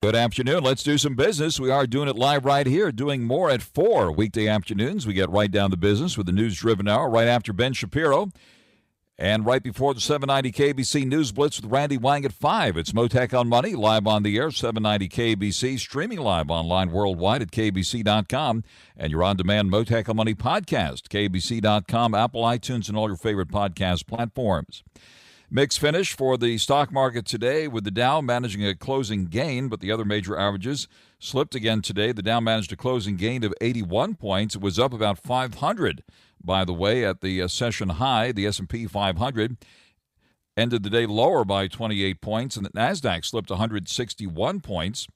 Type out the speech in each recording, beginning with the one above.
Good afternoon. Let's do some business. We are doing it live right here, doing more at 4 weekday afternoons. We get right down to business with the news-driven hour right after Ben Shapiro. And right before the 790 KBC News Blitz with Randy Wang at 5. It's Mottek On Money, live on the air, 790 KBC, streaming live online worldwide at kbc.com. And your on-demand Mottek On Money podcast, kbc.com, Apple, iTunes, and all your favorite podcast platforms. Mixed finish for the stock market today, with the Dow managing a closing gain, but the other major averages slipped again today. The Dow managed a closing gain of 81 points. It was up about 500, by the way, at the session high. The S&P 500 ended the day lower by 28 points, and the NASDAQ slipped 161 points.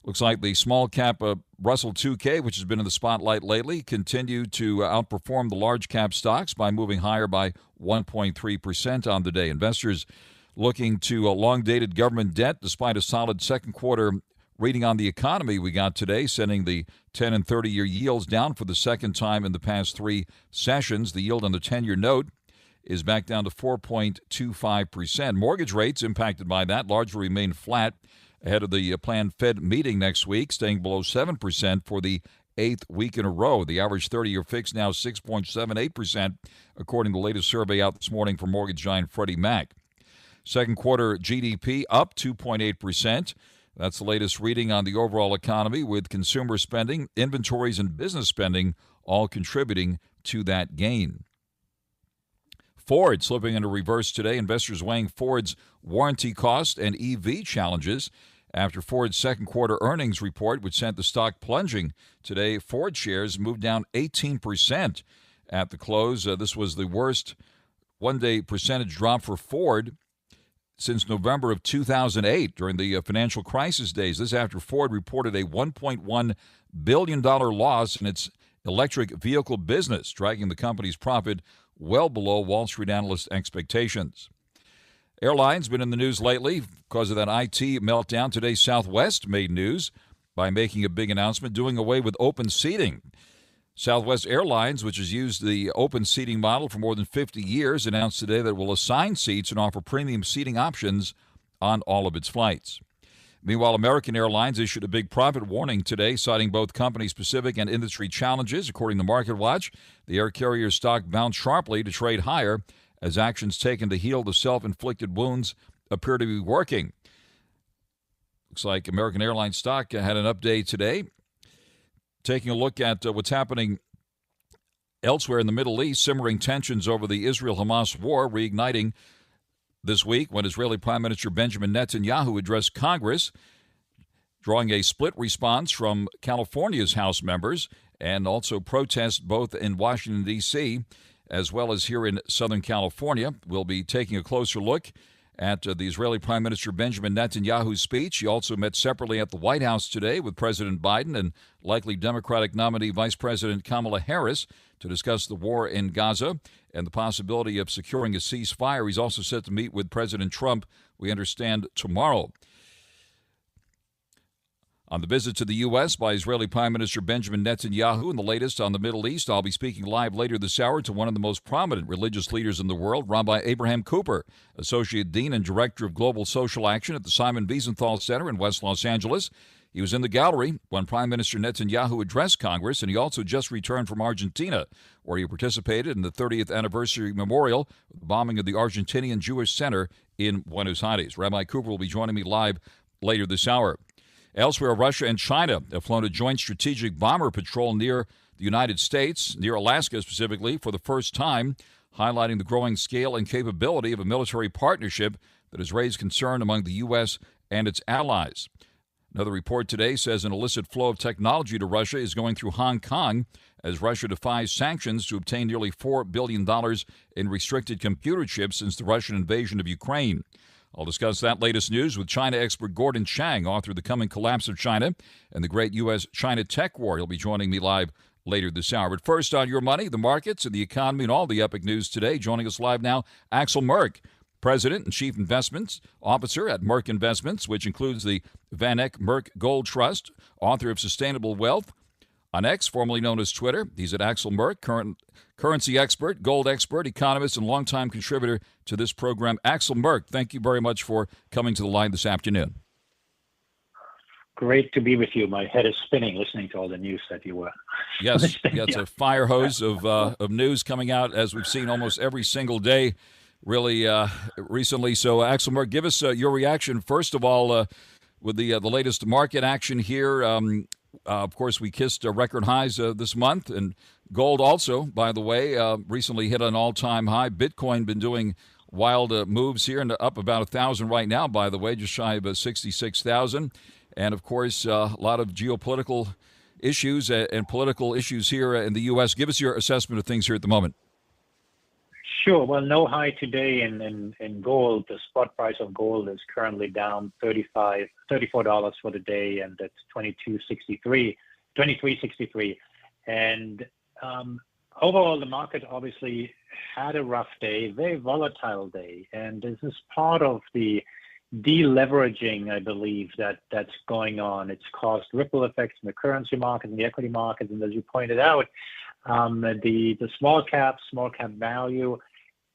Looks like the small cap Russell 2K, which has been in the spotlight lately, continued to outperform the large cap stocks by moving higher by 1.3% on the day. Investors looking to long-dated government debt despite a solid second quarter reading on the economy we got today, sending the 10 and 30-year yields down for the second time in the past three sessions. The yield on the 10-year note is back down to 4.25%. Mortgage rates impacted by that largely remain flat ahead of the planned Fed meeting next week, staying below 7% for the eighth week in a row. The average 30-year fix now 6.78%, according to the latest survey out this morning from mortgage giant Freddie Mac. Second quarter GDP up 2.8%. That's the latest reading on the overall economy, with consumer spending, inventories, and business spending all contributing to that gain. Ford slipping into reverse today. Investors weighing Ford's warranty cost and EV challenges after Ford's second quarter earnings report, which sent the stock plunging today. Ford shares moved down 18% at the close. This was the worst one-day percentage drop for Ford since November of 2008 during the financial crisis days. This after Ford reported a $1.1 billion loss in its electric vehicle business, dragging the company's profit well below Wall Street analyst expectations. Airlines been in the news lately because of that IT meltdown. Today, Southwest made news by making a big announcement, doing away with open seating. Southwest Airlines, which has used the open seating model for more than 50 years, announced today that it will assign seats and offer premium seating options on all of its flights. Meanwhile, American Airlines issued a big profit warning today, citing both company-specific and industry challenges. According to MarketWatch, the air carrier stock bounced sharply to trade higher as actions taken to heal the self-inflicted wounds appear to be working. Looks like American Airlines stock had an update today. Taking a look at what's happening elsewhere in the Middle East, simmering tensions over the Israel-Hamas war reigniting this week when Israeli Prime Minister Benjamin Netanyahu addressed Congress, drawing a split response from California's House members and also protests both in Washington, D.C., as well as here in Southern California. We'll be taking a closer look at the Israeli Prime Minister Benjamin Netanyahu's speech. He also met separately at the White House today with President Biden and likely Democratic nominee Vice President Kamala Harris to discuss the war in Gaza and the possibility of securing a ceasefire. He's also set to meet with President Trump, we understand, tomorrow. On the visit to the U.S. by Israeli Prime Minister Benjamin Netanyahu and the latest on the Middle East, I'll be speaking live later this hour to one of the most prominent religious leaders in the world, Rabbi Abraham Cooper, Associate Dean and Director of Global Social Action at the Simon Wiesenthal Center in West Los Angeles. He was in the gallery when Prime Minister Netanyahu addressed Congress, and he also just returned from Argentina, where he participated in the 30th anniversary memorial of the bombing of the Argentinian Jewish Center in Buenos Aires. Rabbi Cooper will be joining me live later this hour. Elsewhere, Russia and China have flown a joint strategic bomber patrol near the United States, near Alaska specifically, for the first time, highlighting the growing scale and capability of a military partnership that has raised concern among the U.S. and its allies. Another report today says an illicit flow of technology to Russia is going through Hong Kong as Russia defies sanctions to obtain nearly $4 billion in restricted computer chips since the Russian invasion of Ukraine. I'll discuss that latest news with China expert Gordon Chang, author of The Coming Collapse of China and the Great U.S.-China Tech War. He'll be joining me live later this hour. But first, on Your Money, the markets and the economy and all the epic news today. Joining us live now, AXEL MERK, President and Chief Investments Officer at MERK Investments, which includes the Van Eck MERK Gold Trust, author of Sustainable Wealth, on X, formerly known as Twitter. He's at AXEL MERK, currency expert, gold expert, economist, and longtime contributor to this program. AXEL MERK, thank you very much for coming to the line this afternoon. great to be with you. My head is spinning listening to all the news that you were. Yes, yeah, it's a fire hose of news coming out, as we've seen almost every single day, really recently. So, Axel, MERK, give us your reaction first of all with the latest market action here. Of course, we kissed record highs this month, and gold also, by the way, recently hit an all-time high. Bitcoin been doing wild moves here, and up about 1,000 right now, by the way, just shy of 66,000. And, of course, a lot of geopolitical issues and political issues here in the U.S. Give us your assessment of things here at the moment. Sure. Well, no high today in gold. The spot price of gold is currently down $34 for the day, and that's 23.63. And overall, the market obviously had a rough day, very volatile day, and this is part of the deleveraging, I believe, that's going on. It's caused ripple effects in the currency market and the equity market, and as you pointed out, the small cap value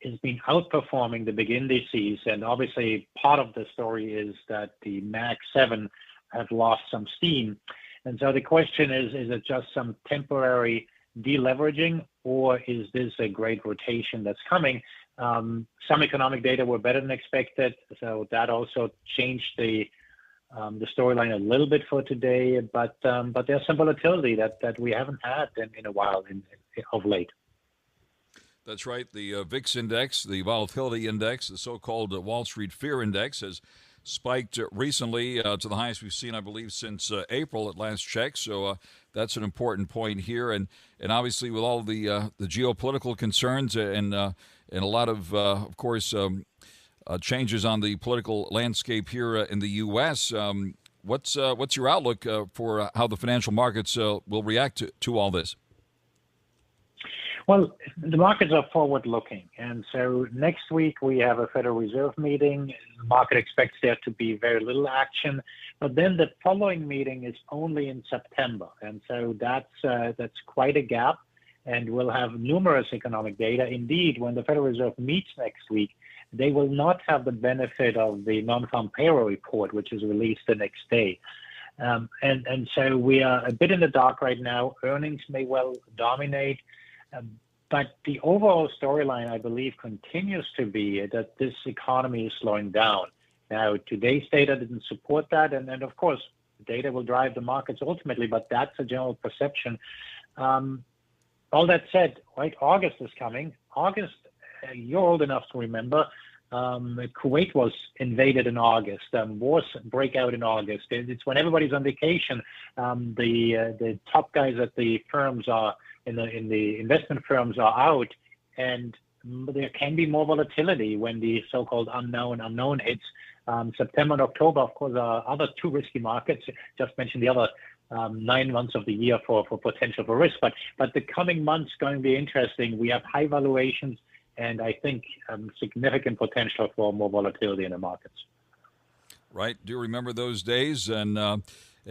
has been outperforming the big indices, and obviously part of the story is that the MAG 7 have lost some steam. And so the question is it just some temporary deleveraging, or is this a great rotation that's coming? Some economic data were better than expected, so that also changed the storyline a little bit for today. But there's some volatility that we haven't had in a while of late. That's right. The VIX index, the volatility index, the so-called Wall Street Fear Index, has spiked recently to the highest we've seen, I believe, since April at last check. So that's an important point here. And obviously, with all the geopolitical concerns and a lot of course, changes on the political landscape here in the U.S., what's your outlook for how the financial markets will react to all this? Well, the markets are forward-looking, and so next week we have a Federal Reserve meeting. The market expects there to be very little action, but then the following meeting is only in September, and so that's quite a gap, and we'll have numerous economic data. Indeed, when the Federal Reserve meets next week, they will not have the benefit of the non-farm payroll report, which is released the next day. And so we are a bit in the dark right now. Earnings may well dominate. But the overall storyline, I believe, continues to be that this economy is slowing down. Now, today's data didn't support that, and of course, data will drive the markets ultimately, but that's a general perception. All that said, right, August is coming. August, you're old enough to remember, Kuwait was invaded in August. Wars break out in August. It's when everybody's on vacation. The top guys at the firms are in the investment firms are out, and there can be more volatility when the so-called unknown hits. September and October, of course, are other two risky markets. Just mentioned the other 9 months of the year for potential for risk. But the coming months going to be interesting. We have high valuations, and I think significant potential for more volatility in the markets. Right. Do you remember those days? And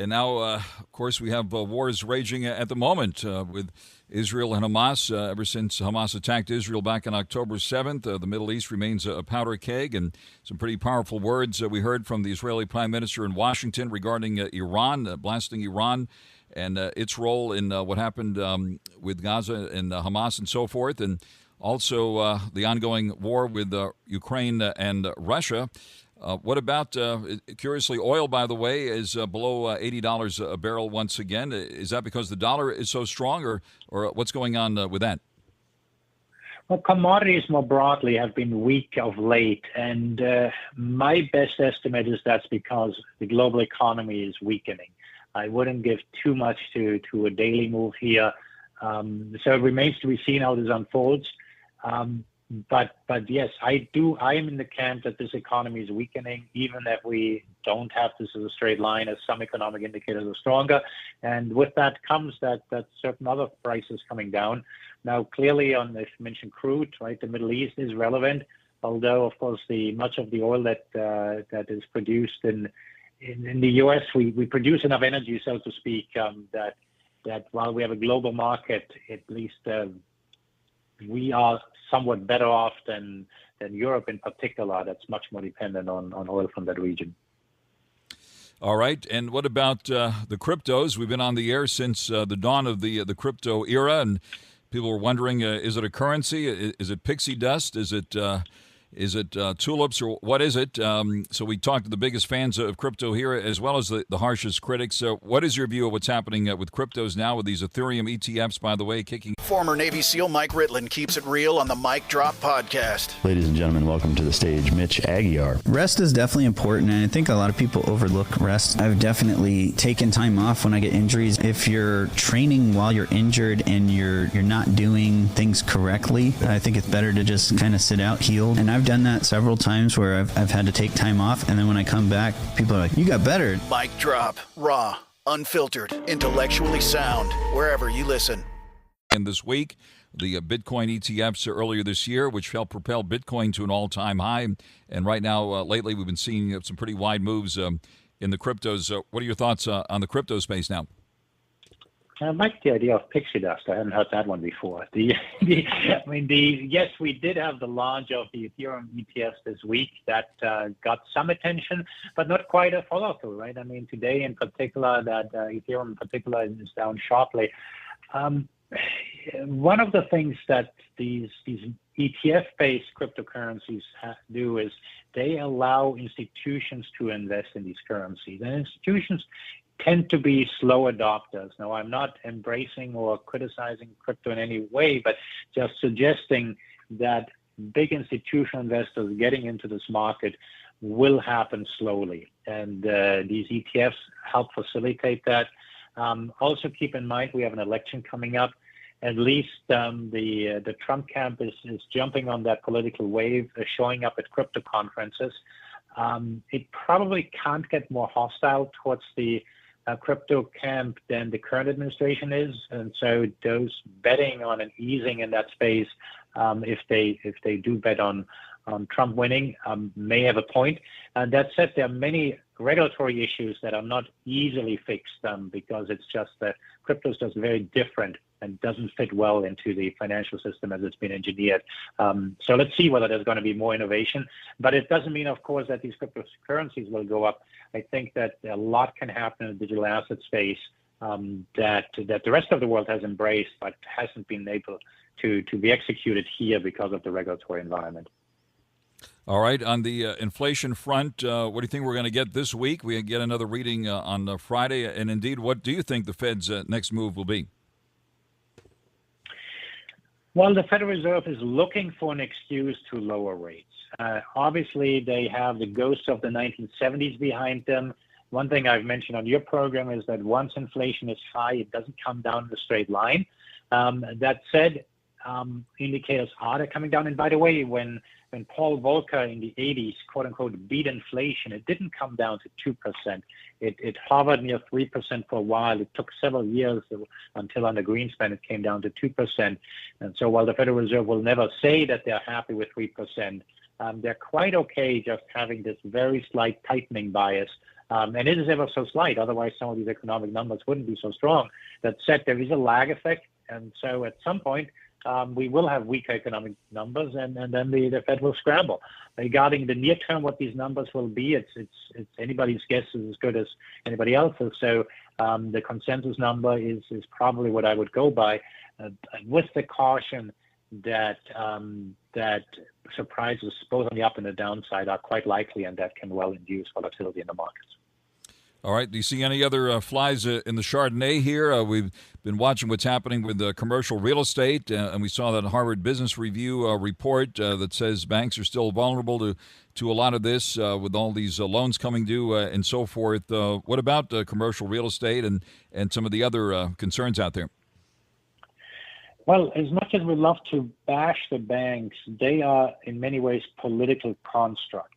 now, of course, we have wars raging at the moment with Israel and Hamas. Ever since Hamas attacked Israel back on October 7th, the Middle East remains a powder keg, and some pretty powerful words we heard from the Israeli Prime Minister in Washington regarding Iran, blasting Iran and its role in what happened with Gaza and Hamas and so forth, and also the ongoing war with Ukraine and Russia. What about, curiously, oil, by the way, is below $80 a barrel once again. Is that because the dollar is so strong, or what's going on with that? Well, commodities more broadly have been weak of late, and my best estimate is that's because the global economy is weakening. I wouldn't give too much to a daily move here. So it remains to be seen how this unfolds. But yes, I am in the camp that this economy is weakening, even if we don't have this as a straight line, as some economic indicators are stronger. And with that comes that certain other prices coming down. Now, clearly, if you mentioned crude, right, the Middle East is relevant, although, of course, much of the oil that is produced in the U.S., we produce enough energy, so to speak, that while we have a global market, at least we are somewhat better off than Europe in particular. That's much more dependent on oil from that region. All right. And what about the cryptos? We've been on the air since the dawn of the crypto era, and people were wondering: is it a currency? Is it pixie dust? Is it tulips, or what is it? So we talked to the biggest fans of crypto here, as well as the harshest critics. So what is your view of what's happening with cryptos now, with these Ethereum ETFs, by the way, kicking? Former Navy SEAL Mike Ritland keeps it real on the Mike Drop podcast. Ladies and gentlemen, welcome to the stage, Mitch Aguiar. Rest is definitely important, and I think a lot of people overlook rest. I've definitely taken time off when I get injuries. If you're training while you're injured and you're not doing things correctly, I think it's better to just kind of sit out, heal. And I've done that several times where I've had to take time off, and then when I come back, people are like, you got better. Mike Drop, raw, unfiltered, intellectually sound, wherever you listen. And this week, the Bitcoin ETFs earlier this year, which helped propel Bitcoin to an all-time high. And right now, lately, we've been seeing some pretty wide moves in the cryptos. What are your thoughts on the crypto space now? I like the idea of pixie dust. I hadn't heard that one before. Yes, we did have the launch of the Ethereum ETFs this week that got some attention, but not quite a follow-through, right? I mean, today in particular, that Ethereum in particular is down sharply. One of the things that these ETF-based cryptocurrencies do is they allow institutions to invest in these currencies, and institutions tend to be slow adopters. Now, I'm not embracing or criticizing crypto in any way, but just suggesting that big institutional investors getting into this market will happen slowly. And these ETFs help facilitate that. Also keep in mind, we have an election coming up. At least the Trump camp is jumping on that political wave, showing up at crypto conferences. It probably can't get more hostile towards the crypto camp than the current administration is, and so those betting on an easing in that space, if they do bet on Trump winning, may have a point. That said, there are many regulatory issues that are not easily fixed because it's just that crypto is just very different and doesn't fit well into the financial system as it's been engineered. So let's see whether there's going to be more innovation. But it doesn't mean, of course, that these cryptocurrencies will go up. I think that a lot can happen in the digital asset space that the rest of the world has embraced, but hasn't been able to be executed here because of the regulatory environment. All right. On the inflation front, what do you think we're going to get this week? We get another reading on Friday. And indeed, what do you think the Fed's next move will be? Well, the Federal Reserve is looking for an excuse to lower rates. Obviously, they have the ghosts of the 1970s behind them. One thing I've mentioned on your program is that once inflation is high, it doesn't come down in a straight line. That said, indicators are coming down. And by the way, when Paul Volcker in the 80s, quote unquote, beat inflation, it didn't come down to 2%. It hovered near 3% for a while. It took several years until under Greenspan it came down to 2%. And so while the Federal Reserve will never say that they're happy with 3%, they're quite okay just having this very slight tightening bias. And it is ever so slight. Otherwise, some of these economic numbers wouldn't be so strong. That said, there is a lag effect. And so at some point, we will have weaker economic numbers, and then the Fed will scramble. Regarding the near term, what these numbers will be, it's anybody's guess is as good as anybody else's. So the consensus number is probably what I would go by, with the caution that surprises both on the up and the downside are quite likely, and that can well induce volatility in the markets. All right. Do you see any other flies in the Chardonnay here? We've been watching what's happening with commercial real estate, and we saw that Harvard Business Review report that says banks are still vulnerable to a lot of this with all these loans coming due and so forth. What about commercial real estate and some of the other concerns out there? Well, as much as we love to bash the banks, they are in many ways political constructs.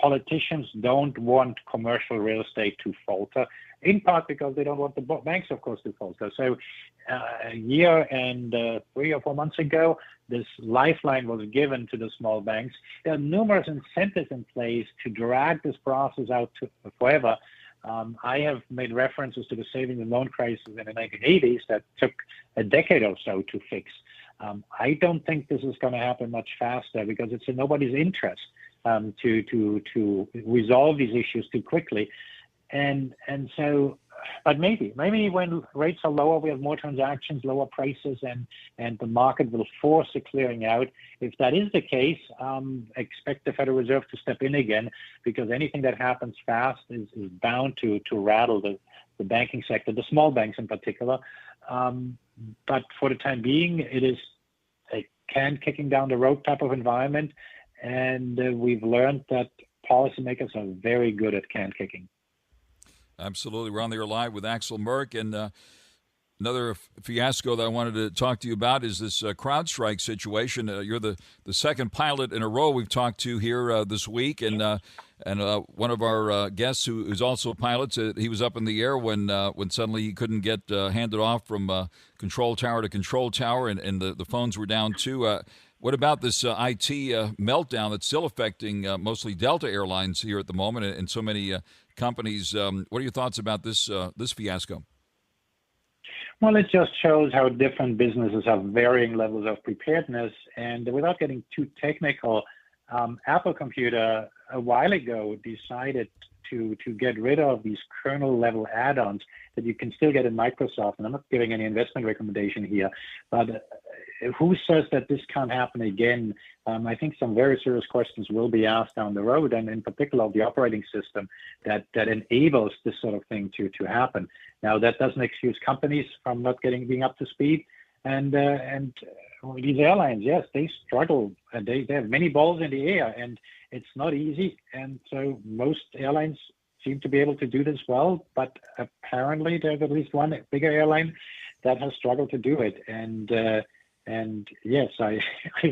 Politicians don't want commercial real estate to falter, in part because they don't want the banks, of course, to falter. So a year and 3 or 4 months ago, this lifeline was given to the small banks. There are numerous incentives in place to drag this process out forever. I have made references to the savings and loan crisis in the 1980s that took a decade or so to fix. I don't think this is going to happen much faster because it's in nobody's interest to resolve these issues too quickly. And so, but maybe when rates are lower, we have more transactions, lower prices, and the market will force a clearing out. If that is the case, expect the Federal Reserve to step in again, because anything that happens fast is bound to rattle the banking sector, the small banks in particular. But for the time being, it is a can kicking down the road type of environment, and we've learned that policymakers are very good at can kicking. Absolutely. We're on the air live with AXEL, MERK, and another fiasco that I wanted to talk to you about is this CrowdStrike situation. You're the second pilot in a row we've talked to here this week, and one of our guests who's also a pilot said he was up in the air when suddenly he couldn't get handed off from control tower to control tower, and the phones were down too. What about this IT meltdown that's still affecting mostly Delta Airlines here at the moment and so many companies? What are your thoughts about this fiasco? Well, it just shows how different businesses have varying levels of preparedness. And without getting too technical, Apple Computer a while ago decided to get rid of these kernel-level add-ons that you can still get in Microsoft. And I'm not giving any investment recommendation here, but who says that this can't happen again? I think some very serious questions will be asked down the road, and in particular of the operating system that enables this sort of thing to happen. Now, that doesn't excuse companies from not being up to speed, and these airlines, yes, they struggle, and they have many balls in the air, and it's not easy. And so most airlines seem to be able to do this well, but apparently there's at least one bigger airline that has struggled to do it. And yes, I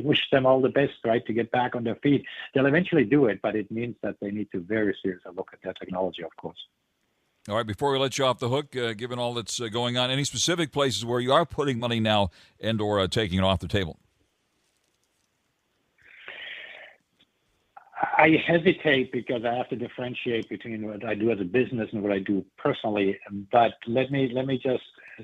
wish them all the best, right, to get back on their feet. They'll eventually do it, but it means that they need to very seriously look at their technology, of course. All right, before we let you off the hook, given all that's going on, any specific places where you are putting money now and or taking it off the table? I hesitate because I have to differentiate between what I do as a business and what I do personally. But let me just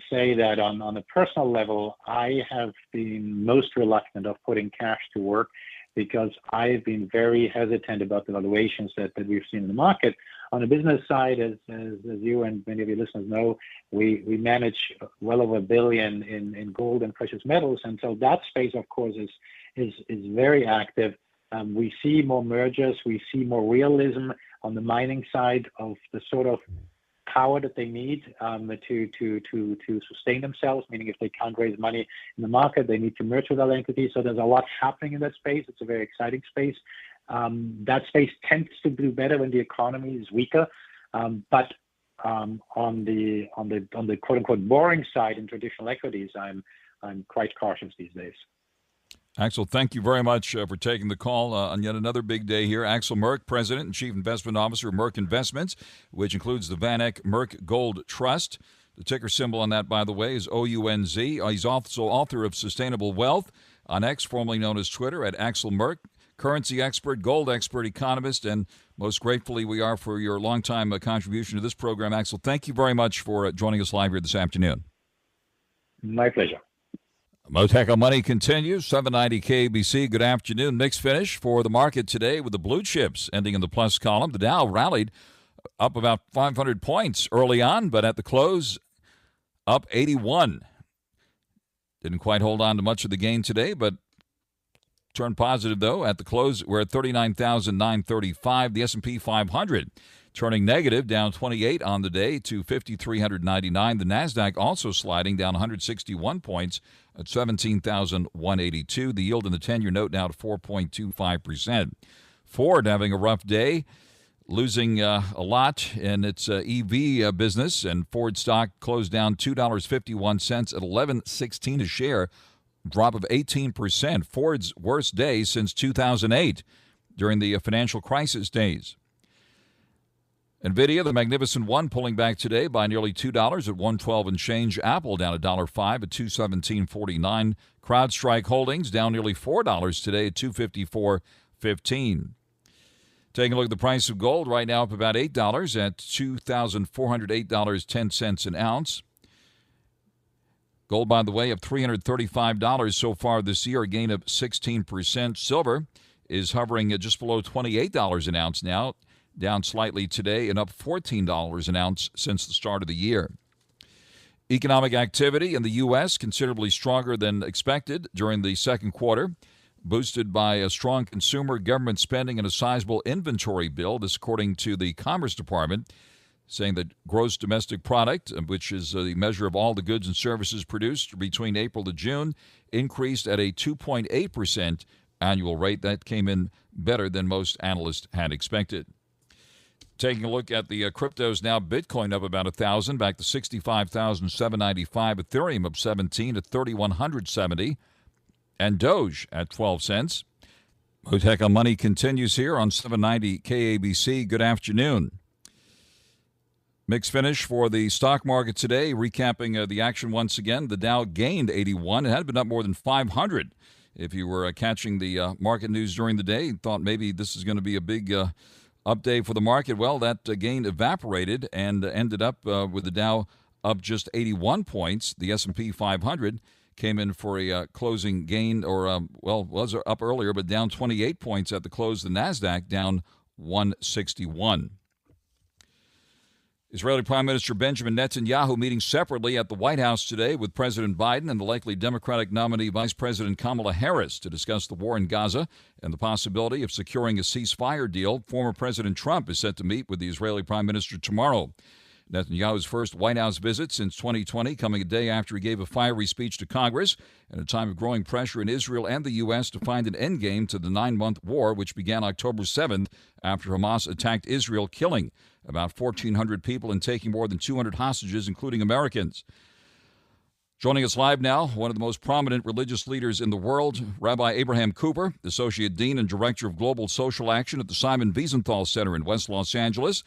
say that on a personal level, I have been most reluctant of putting cash to work because I've been very hesitant about the valuations that we've seen in the market. On the business side, as you and many of your listeners know, we manage well over $1 billion in gold and precious metals, and so that space, of course, is very active. We see more mergers. We see more realism on the mining side of the sort of power that they need to sustain themselves, meaning if they can't raise money in the market, they need to merge with other entities. So there's a lot happening in that space. It's a very exciting space. That space tends to do better when the economy is weaker. But on the quote unquote boring side in traditional equities, I'm quite cautious these days. AXEL, thank you very much for taking the call on yet another big day here. AXEL Merk, President and Chief Investment Officer of MERK Investments, which includes the Van Eck MERK Gold Trust. The ticker symbol on that, by the way, is OUNZ. He's also author of Sustainable Wealth on X, formerly known as Twitter, at AXEL Merk. Currency expert, gold expert, economist, and most gratefully we are for your longtime contribution to this program. AXEL, thank you very much for joining us live here this afternoon. My pleasure. Mottek On Money continues, 790 KBC. Good afternoon. Mixed finish for the market today with the blue chips ending in the plus column. The Dow rallied up about 500 points early on, but at the close, up 81. Didn't quite hold on to much of the gain today, but turned positive, though. At the close, we're at 39,935. The S&P 500 turning negative, down 28 on the day to 5,399. The NASDAQ also sliding down 161 points at 17,182. The yield in the 10-year note now to 4.25%. Ford having a rough day, losing a lot in its EV business, and Ford stock closed down $2.51 at $11.16 a share, drop of 18%. Ford's worst day since 2008 during the financial crisis days. NVIDIA, the Magnificent One, pulling back today by nearly $2 at $112 and change. Apple down $1.05 at $217.49. CrowdStrike Holdings down nearly $4 today at $254.15. Taking a look at the price of gold right now, up about $8 at $2,408.10 an ounce. Gold, by the way, up $335 so far this year, a gain of 16%. Silver is hovering at just below $28 an ounce now, down slightly today and up $14 an ounce since the start of the year. Economic activity in the U.S. considerably stronger than expected during the second quarter, boosted by a strong consumer, government spending, and a sizable inventory build. This according to the Commerce Department, saying that gross domestic product, which is the measure of all the goods and services produced between April to June, increased at a 2.8% annual rate. That came in better than most analysts had expected. Taking a look at the cryptos now, Bitcoin up about 1,000, back to 65,795. Ethereum up 17 at 3,170. And Doge at 12 cents. Mottek On Money continues here on 790 KABC. Good afternoon. Mixed finish for the stock market today. Recapping the action once again, the Dow gained 81. It had been up more than 500. If you were catching the market news during the day, thought maybe this is going to be a big update for the market. Well, that gain evaporated and ended up with the Dow up just 81 points. The S&P 500 came in for a closing gain, or was up earlier, but down 28 points at the close. The NASDAQ down 161. Israeli Prime Minister Benjamin Netanyahu meeting separately at the White House today with President Biden and the likely Democratic nominee Vice President Kamala Harris to discuss the war in Gaza and the possibility of securing a ceasefire deal. Former President Trump is set to meet with the Israeli Prime Minister tomorrow. Netanyahu's first White House visit since 2020, coming a day after he gave a fiery speech to Congress at a time of growing pressure in Israel and the U.S. to find an endgame to the 9-month war, which began October 7th after Hamas attacked Israel, killing about 1,400 people and taking more than 200 hostages, including Americans. Joining us live now, one of the most prominent religious leaders in the world, Rabbi Abraham Cooper, Associate Dean and Director of Global Social Action at the Simon Wiesenthal Center in West Los Angeles.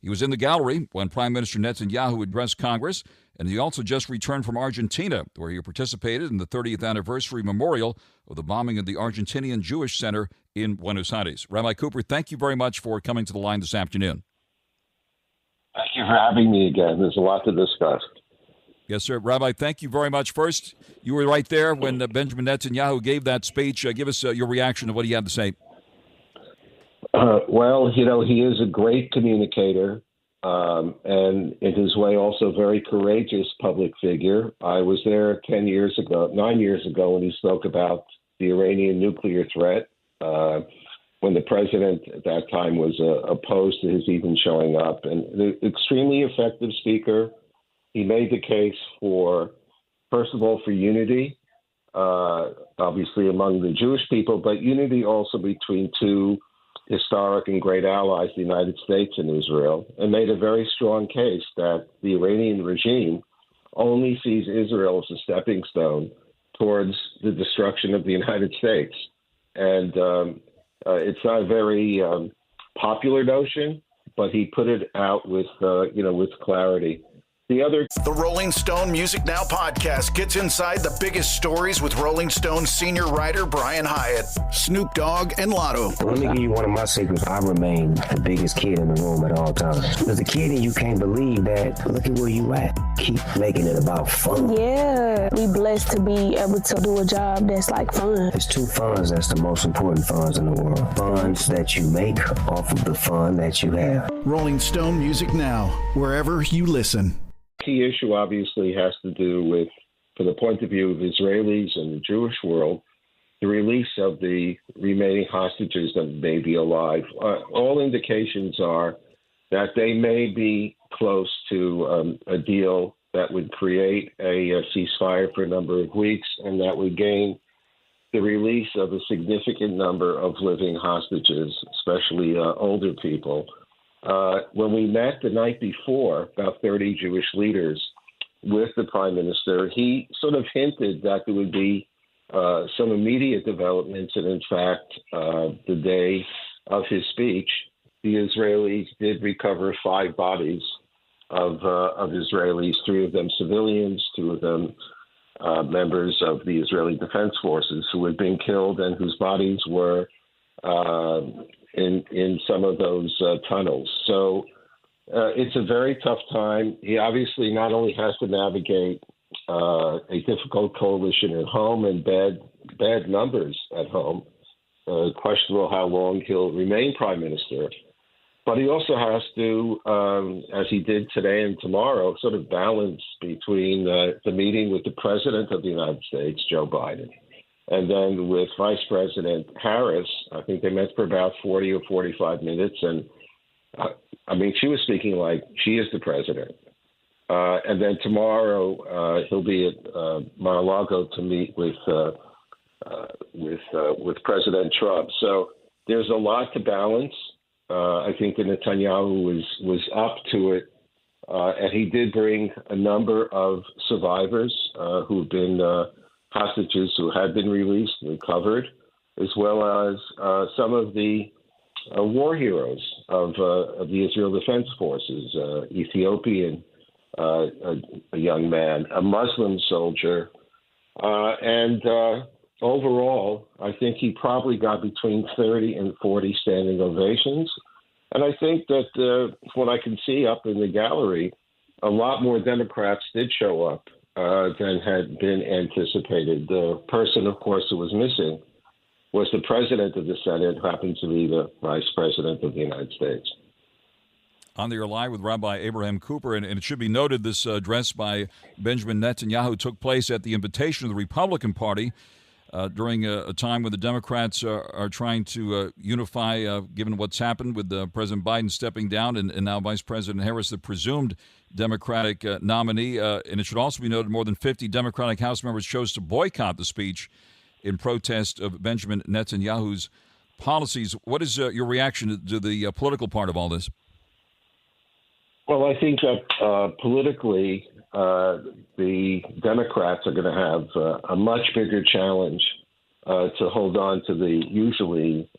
He was in the gallery when Prime Minister Netanyahu addressed Congress, and he also just returned from Argentina, where he participated in the 30th anniversary memorial of the bombing of the Argentinian Jewish Center in Buenos Aires. Rabbi Cooper, thank you very much for coming to the line this afternoon. Thank you for having me again. There's a lot to discuss. Yes, sir. Rabbi, thank you very much. First, you were right there when Benjamin Netanyahu gave that speech. Give us your reaction to what he had to say. Well, he is a great communicator and in his way also very courageous public figure. I was there 9 years ago, when he spoke about the Iranian nuclear threat, when the president at that time was opposed to his even showing up. And an extremely effective speaker. He made the case for, first of all, for unity, obviously among the Jewish people, but unity also between two historic and great allies, the United States and Israel, and made a very strong case that the Iranian regime only sees Israel as a stepping stone towards the destruction of the United States. And it's not a very popular notion, but he put it out with clarity. The Rolling Stone Music Now podcast gets inside the biggest stories with Rolling Stone senior writer Brian Hyatt, Snoop Dogg, and Lotto. Let me give you one of my secrets. I remain the biggest kid in the room at all times. There's a kid and you can't believe that. Look at where you at. Keep making it about fun. Yeah, we blessed to be able to do a job that's like fun. There's two funds that's the most important funds in the world. Funds that you make off of the fun that you have. Rolling Stone Music Now, wherever you listen. Key issue obviously has to do with, from the point of view of Israelis and the Jewish world, the release of the remaining hostages that may be alive. All indications are that they may be close to a deal that would create a ceasefire for a number of weeks, and that would gain the release of a significant number of living hostages, especially older people. When we met the night before, about 30 Jewish leaders with the prime minister, he sort of hinted that there would be some immediate developments. And in fact, the day of his speech, the Israelis did recover 5 bodies of Israelis, 3 of them civilians, 2 of them members of the Israeli Defense Forces who had been killed and whose bodies were in some of those tunnels. So it's a very tough time. He obviously not only has to navigate a difficult coalition at home and bad numbers at home, questionable how long he'll remain prime minister, But he also has to, as he did today and tomorrow, sort of balance between the meeting with the President of the United States, Joe Biden, and then with Vice President Harris. I think they met for about 40 or 45 minutes. And, she was speaking like she is the president. And then tomorrow he'll be at Mar-a-Lago to meet with President Trump. So there's a lot to balance. I think that Netanyahu was up to it, and he did bring a number of survivors who've been hostages who had been released and recovered, as well as some of the war heroes of the Israel Defense Forces, Ethiopian, a young man, a Muslim soldier, and overall, I think he probably got between 30 and 40 standing ovations. And I think that from what I can see up in the gallery, a lot more Democrats did show up than had been anticipated. The person, of course, who was missing was the president of the Senate, who happened to be the vice president of the United States. On the Air Live with Rabbi Abraham Cooper, and it should be noted this address by Benjamin Netanyahu took place at the invitation of the Republican Party during a time when the Democrats are trying to unify, given what's happened with President Biden stepping down and now Vice President Harris, the presumed Democratic nominee. And it should also be noted more than 50 Democratic House members chose to boycott the speech in protest of Benjamin Netanyahu's policies. What is your reaction to the political part of all this? Well, I think that politically, the Democrats are going to have a much bigger challenge to hold on to the usually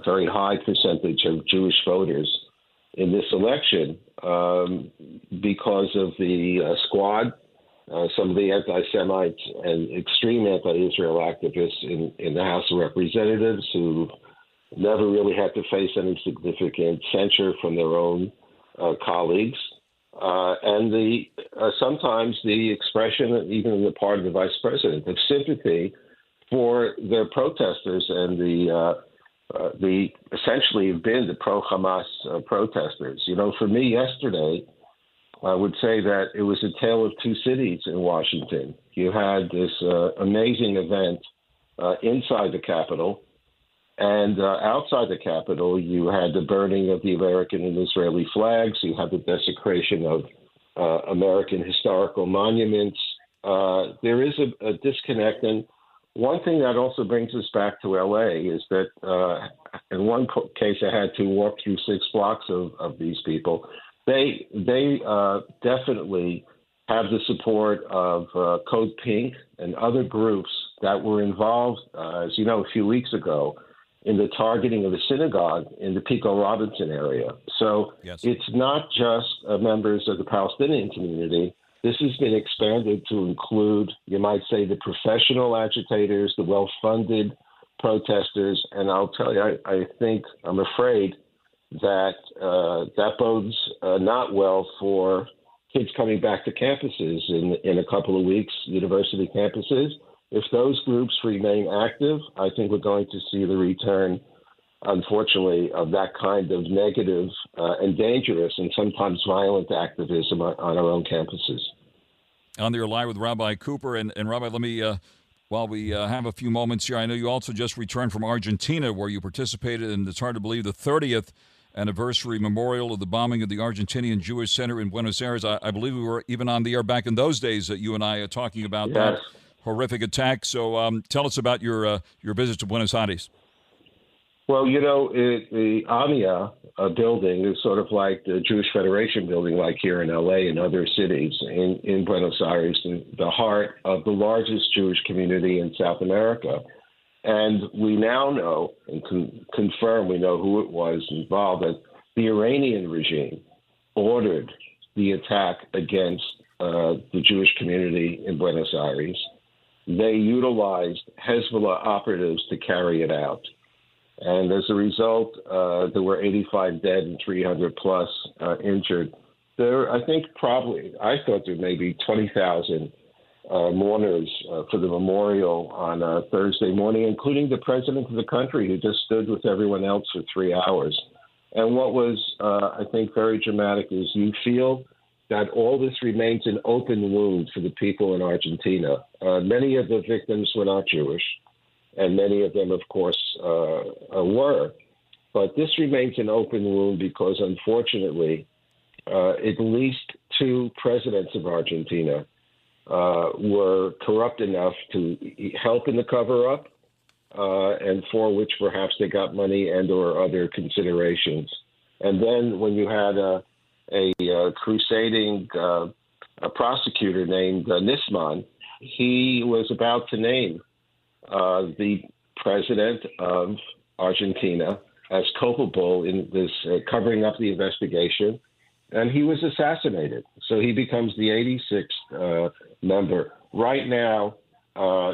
very high percentage of Jewish voters in this election because of the squad, some of the anti-Semites and extreme anti-Israel activists in the House of Representatives who never really had to face any significant censure from their own colleagues. And sometimes the expression, even on the part of the vice president, of sympathy for their protesters and the essentially have been the pro-Hamas protesters. For me yesterday, I would say that it was a tale of two cities in Washington. You had this amazing event inside the Capitol, and outside the Capitol, you had the burning of the American and Israeli flags. You had the desecration of American historical monuments. There is a disconnect. And one thing that also brings us back to L.A. is that in one case, I had to walk through 6 blocks of these people. They definitely have the support of Code Pink and other groups that were involved, as you know, a few weeks ago, in the targeting of a synagogue in the Pico Robinson area. So yes, it's not just members of the Palestinian community. This has been expanded to include, you might say, the professional agitators, the well-funded protesters. And I'll tell you, I'm afraid that that bodes not well for kids coming back to campuses in a couple of weeks, university campuses. If those groups remain active, I think we're going to see the return, unfortunately, of that kind of negative and dangerous and sometimes violent activism on our own campuses. On the line with Rabbi Cooper. And Rabbi, let me, while we have a few moments here, I know you also just returned from Argentina where you participated, and it's hard to believe, the 30th anniversary memorial of the bombing of the Argentinian Jewish Center in Buenos Aires. I believe we were even on the air back in those days that you and I are talking about that horrific attack. So tell us about your visit to Buenos Aires. Well, the AMIA building is sort of like the Jewish Federation building, like here in L.A. and other cities in Buenos Aires, in the heart of the largest Jewish community in South America. And we now know and confirm we know who it was involved, that the Iranian regime ordered the attack against the Jewish community in Buenos Aires. They utilized Hezbollah operatives to carry it out. And as a result, there were 85 dead and 300 plus injured. I thought there may be 20,000 mourners for the memorial on Thursday morning, including the president of the country, who just stood with everyone else for 3 hours. And what was, I think, very dramatic is you feel that all this remains an open wound for the people in Argentina. Many of the victims were not Jewish, and many of them, of course, were. But this remains an open wound because, unfortunately, at least two presidents of Argentina were corrupt enough to help in the cover-up, and for which perhaps they got money and or other considerations. And then when you had a crusading a prosecutor named Nisman, he was about to name the president of Argentina as culpable in this covering up the investigation, and he was assassinated. So he becomes the 86th member. Right now,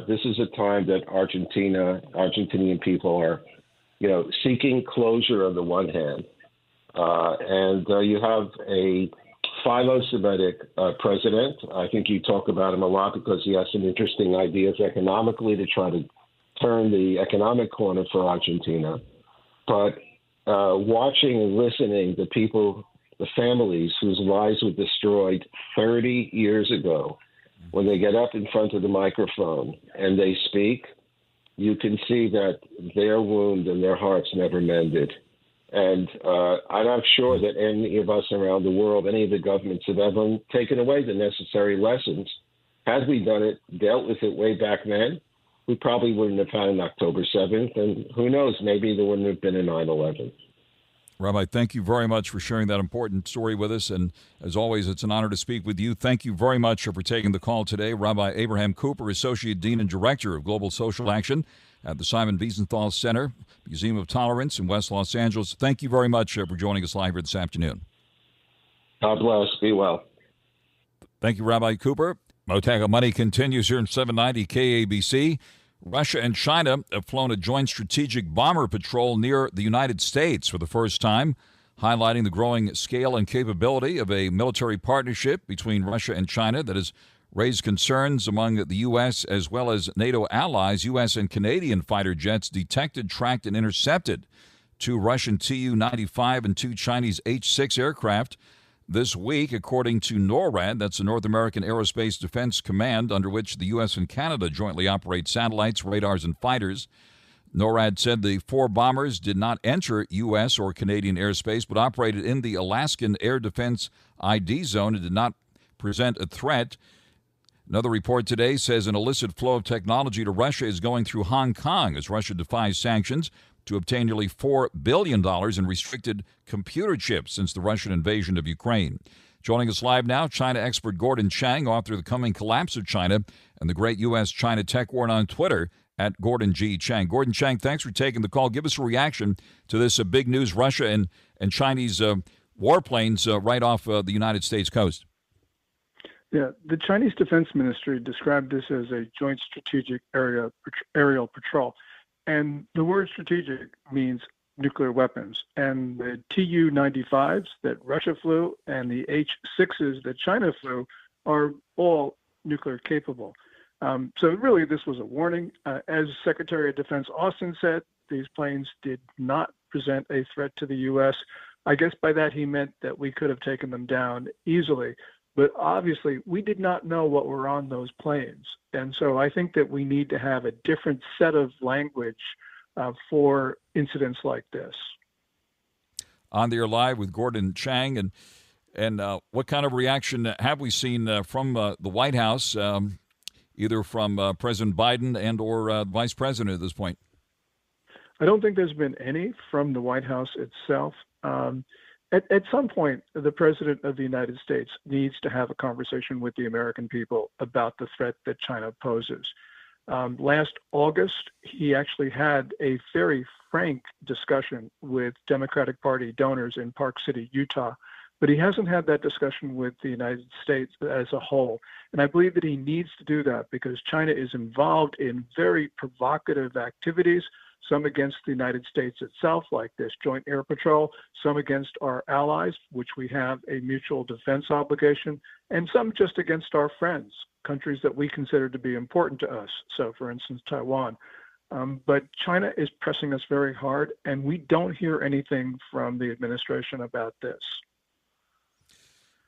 this is a time that Argentinian people are, seeking closure on the one hand, and you have a philo-Semitic president. I think you talk about him a lot because he has some interesting ideas economically to try to turn the economic corner for Argentina. But watching and listening to people, the families whose lives were destroyed 30 years ago, when they get up in front of the microphone and they speak, you can see that their wound and their hearts never mended. And I'm not sure that any of us around the world, any of the governments have ever taken away the necessary lessons. Had we done it, dealt with it way back then, we probably wouldn't have had an October 7th. And who knows, maybe there wouldn't have been a 9/11. Rabbi, thank you very much for sharing that important story with us. And as always, it's an honor to speak with you. Thank you very much for taking the call today. Rabbi Abraham Cooper, Associate Dean and Director of Global Social Action at the Simon Wiesenthal Center, Museum of Tolerance in West Los Angeles. Thank you very much for joining us live here this afternoon. God bless. Be well. Thank you, Rabbi Cooper. Mottek On Money continues here in 790 KABC. Russia and China have flown a joint strategic bomber patrol near the United States for the first time, highlighting the growing scale and capability of a military partnership between Russia and China that has raised concerns among the U.S. as well as NATO allies. U.S. and Canadian fighter jets detected, tracked, and intercepted two Russian Tu-95 and two Chinese H-6 aircraft this week, according to NORAD. That's the North American Aerospace Defense Command, under which the U.S. and Canada jointly operate satellites, radars, and fighters. NORAD said the four bombers did not enter U.S. or Canadian airspace, but operated in the Alaskan Air Defense ID zone and did not present a threat. Another report today says an illicit flow of technology to Russia is going through Hong Kong as Russia defies sanctions to obtain nearly $4 billion in restricted computer chips since the Russian invasion of Ukraine. Joining us live now, China expert Gordon Chang, author of The Coming Collapse of China and the Great U.S.-China Tech War, and on Twitter at Gordon G. Chang. Gordon Chang, thanks for taking the call. Give us a reaction to this big news, Russia and Chinese warplanes right off the United States coast. Yeah, the Chinese Defense Ministry described this as a joint strategic aerial patrol. And the word strategic means nuclear weapons. And the Tu-95s that Russia flew and the H-6s that China flew are all nuclear capable. So really, this was a warning. As Secretary of Defense Austin said, these planes did not present a threat to the U.S. I guess by that he meant that we could have taken them down easily. But obviously, we did not know what were on those planes. And so I think that we need to have a different set of language for incidents like this. On the air live with Gordon Chang. And what kind of reaction have we seen from the White House, either from President Biden and or Vice President at this point? I don't think there's been any from the White House itself. At some point, the President of the United States needs to have a conversation with the American people about the threat that China poses. Last August, he actually had a very frank discussion with Democratic Party donors in Park City, Utah, but he hasn't had that discussion with the United States as a whole. And I believe that he needs to do that because China is involved in very provocative activities, some against the United States itself, like this joint air patrol, some against our allies, which we have a mutual defense obligation, and some just against our friends, countries that we consider to be important to us. So, for instance, Taiwan. But China is pressing us very hard, and we don't hear anything from the administration about this.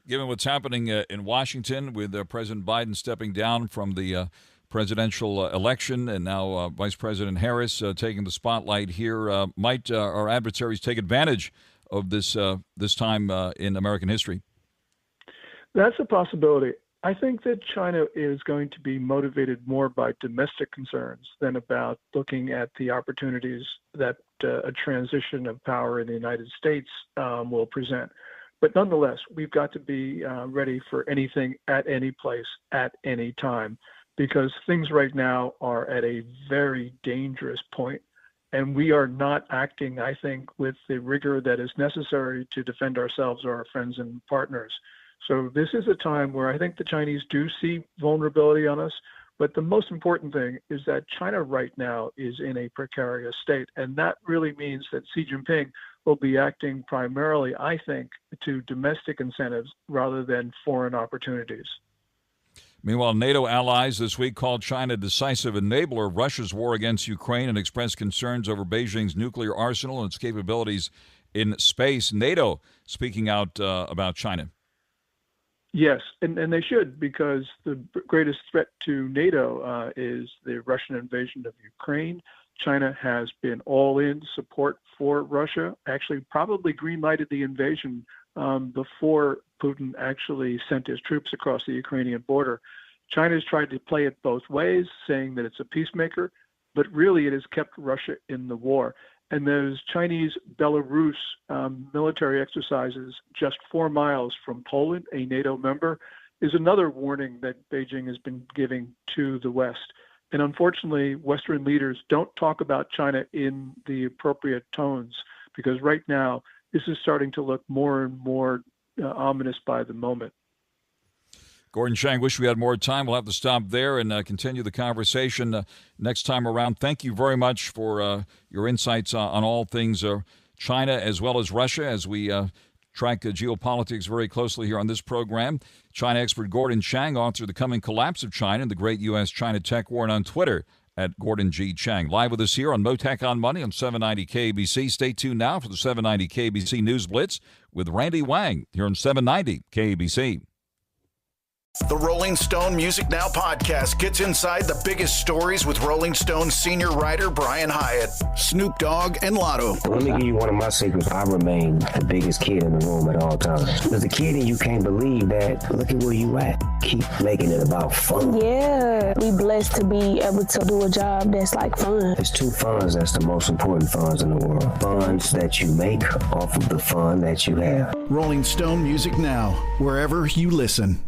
Given what's happening in Washington with President Biden stepping down from the presidential election and now Vice President Harris taking the spotlight here, might our adversaries take advantage of this time in American history? That's a possibility. I think that China is going to be motivated more by domestic concerns than about looking at the opportunities that a transition of power in the United States will present. But nonetheless, we've got to be ready for anything at any place at any time, because things right now are at a very dangerous point, and we are not acting, I think, with the rigor that is necessary to defend ourselves or our friends and partners. So this is a time where I think the Chinese do see vulnerability on us, but the most important thing is that China right now is in a precarious state, and that really means that Xi Jinping will be acting primarily, I think, to domestic incentives rather than foreign opportunities. Meanwhile, NATO allies this week called China a decisive enabler of Russia's war against Ukraine and expressed concerns over Beijing's nuclear arsenal and its capabilities in space. NATO speaking out about China. Yes, and they should, because the greatest threat to NATO is the Russian invasion of Ukraine. China has been all in support for Russia, actually probably green-lighted the invasion before Putin actually sent his troops across the Ukrainian border. China's tried to play it both ways, saying that it's a peacemaker, but really it has kept Russia in the war. And those Chinese-Belarus military exercises just 4 miles from Poland, a NATO member, is another warning that Beijing has been giving to the West. And unfortunately, Western leaders don't talk about China in the appropriate tones, because right now this is starting to look more and more ominous by the moment. Gordon Chang, wish we had more time. We'll have to stop there and continue the conversation next time around. Thank you very much for your insights on all things China as well as Russia as we track geopolitics very closely here on this program. China expert Gordon Chang, author of The Coming Collapse of China and the Great U.S.-China Tech War, and on Twitter at Gordon G. Chang. Live with us here on Mottek On Money on 790 KBC. Stay tuned now for the 790 KBC News Blitz with Randy Wang here on 790 KBC. The Rolling Stone Music Now podcast gets inside the biggest stories with Rolling Stone senior writer Brian Hyatt, Snoop Dogg, and Lotto. Let me give you one of my secrets. I remain the biggest kid in the room at all times. There's a kid in you can't believe that. Look at where you at. Keep making it about fun. Yeah, we blessed to be able to do a job that's like fun. There's 2 funds that's the most important funds in the world. Funds that you make off of the fun that you have. Rolling Stone Music Now, wherever you listen.